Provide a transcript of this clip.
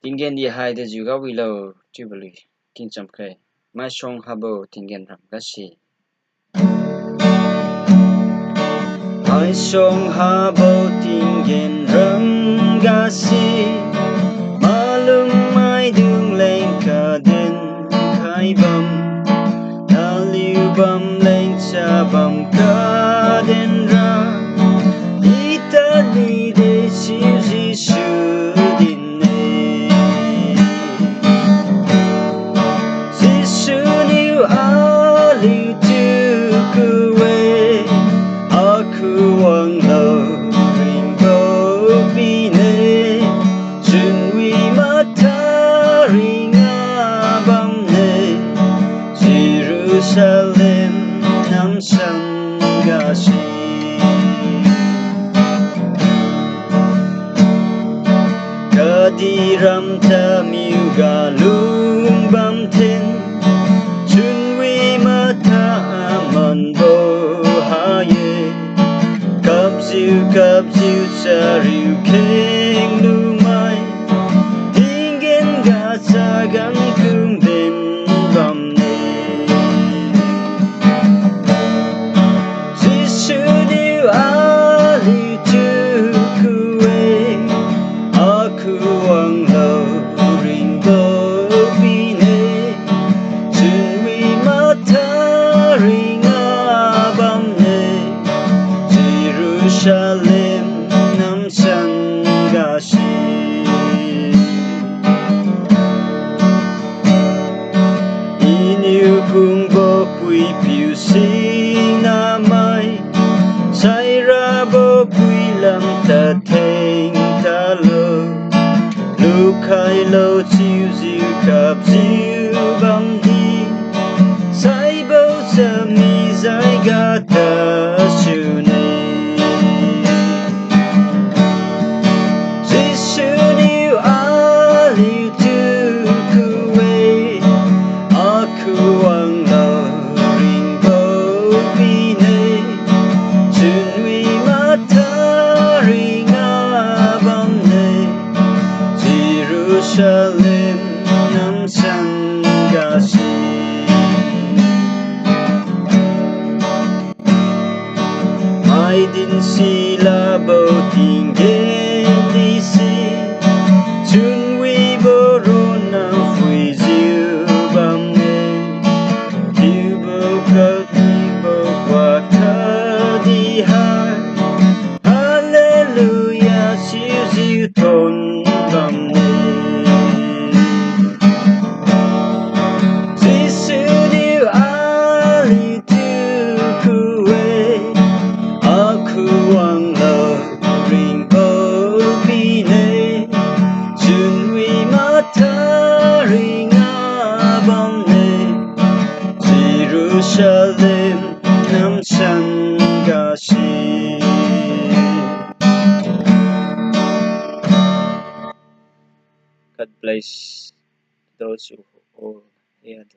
Tingen di hai de juga willow tubuli kin chamkai. My song habo tingen ram gashi. My song habo tingen ram gashi. Malum mai dung lên ka den khai bam. Na liu bam lên cha bam ka den ra. Ita ni de siu ji su din. Jerusalem nam sangashi Kadiram ta miuga lumbam ten Chunwi mata aman bo haye Kapziu sariu keng lumai Ingen gasagan kum den bam Jerusalem nam sangashi Iniu kung bo pui piu sing namai Sai ra bo pui lam ta theng ta lo Lu khai lo chiu ziu kap ziu bam di Sai bo sa mi zai ga ta su ne Jerusalem nam sangashi Mai din sila bo tingen di si Chun wi bo ro na fui ziu bam ne Diu bo ka di bo kwa ka di hai Hallelujah siu ziu ton bam ne Jerusalem nam sangashi God bless those who all heard.